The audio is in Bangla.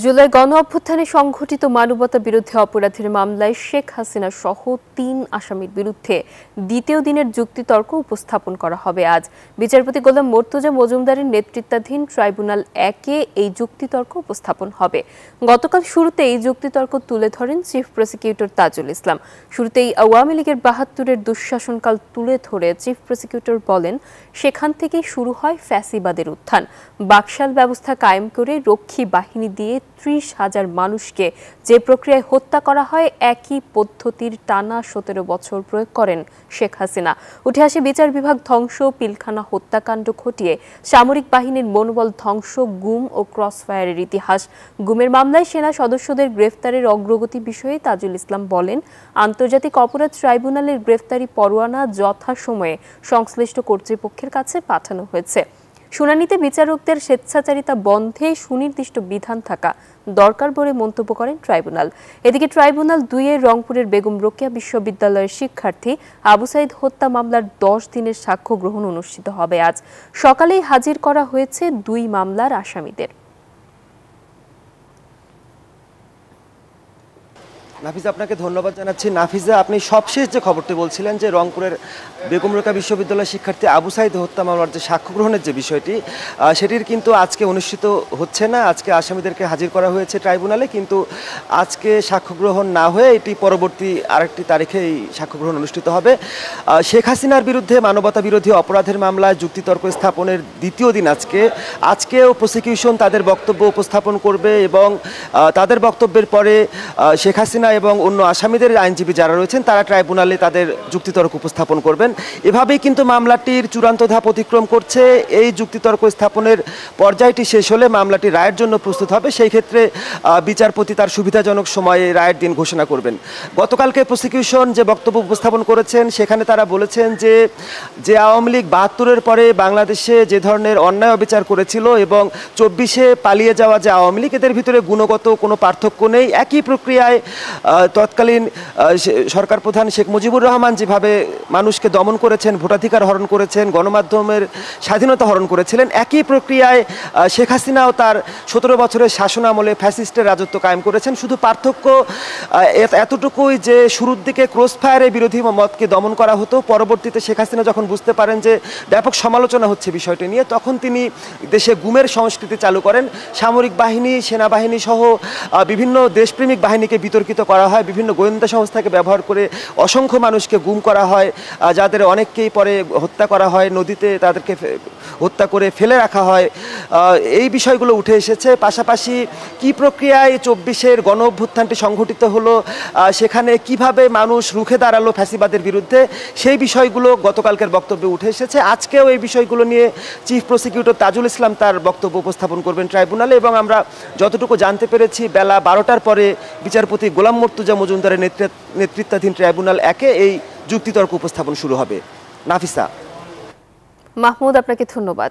জুলাই গণ অভ্যুত্থানে সংঘটিত মানবতা বিরোধী অপরাধের মামলায় শেখ হাসিনা সহ ৩ আসামির বিরুদ্ধে দ্বিতীয় দিনের যুক্তিতর্ক উপস্থাপন করা হবে আজ। বিচারপতি গোলাম মর্তুজা মজুমদারের নেতৃত্বাধীন ট্রাইব্যুনাল ১-এ এই যুক্তিতর্ক উপস্থাপন হবে। গতকাল শুরুতে এই যুক্তিতর্ক তুলে ধরেন চিফ প্রসিকিউটর তাজুল ইসলাম। শুরুতেই আওয়ামী লীগের ৭২-এর দুঃশাসনকাল তুলে ধরে চিফ প্রসিকিউটর বলেন, সেখান থেকেই শুরু হয় ফ্যাসিবাদের উত্থান। বাকশাল ব্যবস্থা কায়েম করে রক্ষী বাহিনী দিয়ে ৩০,০০০ মানুষকে যে প্রক্রিয়ায় হত্যা করা হয়, একই পদ্ধতির টানা ১৭ বছর প্রয়োগ করেন শেখ হাসিনা। উঠে আসে বিচার বিভাগ ধ্বংস, পিলখানা হত্যাকাণ্ড ঘটিয়ে সামরিক বাহিনীর মনোবল ধ্বংস, গুম ও ক্রসফায়ারের ইতিহাস। গুমের মামলায় সেনা সদস্যদের গ্রেফতারের অগ্রগতি বিষয়ে তাজুল ইসলাম বলেন, আন্তর্জাতিক অপরাধ ট্রাইব্যুনালের গ্রেফতারি পরোয়ানা যথাসময়ে সংশ্লিষ্ট কর্তৃপক্ষের কাছে পাঠানো হয়েছে। শুনানিতে বিচারকদের স্বেচ্ছাচারিতা বন্ধে সুনির্দিষ্ট বিধান থাকা দরকার বলে মন্তব্য করেন ট্রাইব্যুনাল। এদিকে ট্রাইব্যুনাল ২-এর রংপুরের বেগম রোকেয়া বিশ্ববিদ্যালয়ের শিক্ষার্থী আবু সাইদ হত্যা মামলার ১০ দিনের সাক্ষ্য গ্রহণ অনুষ্ঠিত হবে আজ। সকালেই হাজির করা হয়েছে ২ মামলার আসামিদের। নাফিজা, আপনাকে ধন্যবাদ জানাচ্ছি। নাফিজা, আপনি সবশেষ যে খবরটি বলছিলেন যে রংপুরের বেগম রোকেয়া বিশ্ববিদ্যালয়ের শিক্ষার্থী আবু সাইদ হত্যা মামলার যে সাক্ষ্য গ্রহণের যে বিষয়টি, সেটির কিন্তু আজকে অনুষ্ঠিত হচ্ছে না। আজকে আসামিদেরকে হাজির করা হয়েছে ট্রাইব্যুনালে, কিন্তু আজকে সাক্ষ্য গ্রহণ না হয়ে এটি পরবর্তী আরেকটি তারিখে এই সাক্ষ্য গ্রহণ অনুষ্ঠিত হবে। শেখ হাসিনার বিরুদ্ধে মানবতা বিরোধী অপরাধের মামলায় যুক্তিতর্ক স্থাপনের দ্বিতীয় দিন আজকেও প্রসিকিউশন তাদের বক্তব্য উপস্থাপন করবে এবং তাদের বক্তব্যের পরে শেখ হাসিনা এবং অন্য আসামিদের আইনজীবী যারা রয়েছেন তারা ট্রাইব্যুনালে তাদের যুক্তিতর্ক উপস্থাপন করবেন। এভাবেই কিন্তু মামলাটির চূড়ান্ত ধাপ অতিক্রম করছে। এই যুক্তিতর্ক স্থাপনের পর্যায়টি শেষ হলে মামলাটি রায়ের জন্য প্রস্তুত হবে। সেই ক্ষেত্রে বিচারপতি তার সুবিধাজনক সময়ে রায়ের দিন ঘোষণা করবেন। গতকালকে প্রসিকিউশন যে বক্তব্য উপস্থাপন করেছেন সেখানে তারা বলেছেন যে আওয়ামী লীগ ৭২-এর পরে বাংলাদেশে যে ধরনের অন্যায় অবিচার করেছিল এবং ২৪-এ পালিয়ে যাওয়া যে আওয়ামী লীগ, এদের ভিতরে গুণগত কোনো পার্থক্য নেই। একই প্রক্রিয়ায় তৎকালীন সরকার প্রধান শেখ মুজিবুর রহমান যেভাবে মানুষকে দমন করেছেন, ভোটাধিকার হরণ করেছেন, গণমাধ্যমের স্বাধীনতা হরণ করেছিলেন, একই প্রক্রিয়ায় শেখ হাসিনাও তার ১৭ বছরের শাসন আমলে ফ্যাসিস্টের রাজত্ব কায়েম করেছেন। শুধু পার্থক্য এতটুকুই যে শুরুর দিকে ক্রসফায়ারের বিরোধী মতকে দমন করা হতো, পরবর্তীতে শেখ হাসিনা যখন বুঝতে পারেন যে ব্যাপক সমালোচনা হচ্ছে বিষয়টি নিয়ে, তখন তিনি দেশে গুমের সংস্কৃতি চালু করেন। সামরিক বাহিনী, সেনাবাহিনী সহ বিভিন্ন দেশপ্রেমিক বাহিনীকে বিতর্কিত করা হয়, বিভিন্ন গোয়েন্দা সংস্থাকে ব্যবহার করে অসংখ্য মানুষকে গুম করা হয়, যাদের অনেককেই পরে হত্যা করা হয়, নদীতে তাদেরকে হত্যা করে ফেলে রাখা হয়। এই বিষয়গুলো উঠে এসেছে। পাশাপাশি কি প্রক্রিয়ায় ২৪-এর গণ অভ্যুত্থানটি সংঘটিত হলো, সেখানে কিভাবে মানুষ রুখে দাঁড়ালো ফ্যাসিবাদের বিরুদ্ধে, সেই বিষয়গুলো গতকালকের বক্তব্যে উঠে এসেছে। আজকেও এই বিষয়গুলো নিয়ে চিফ প্রসিকিউটর তাজুল ইসলাম তার বক্তব্য উপস্থাপন করবেন ট্রাইব্যুনালে এবং আমরা যতটুকু জানতে পেরেছি বেলা ১২টার পরে বিচারপতি গোলাম মর্তুজা মজুমদারের নেতৃত্বাধীন ট্রাইব্যুনাল ১-এ এই যুক্তিতর্ক উপস্থাপন শুরু হবে। নাফিসা। মাহমুদ, আপনাকে ধন্যবাদ।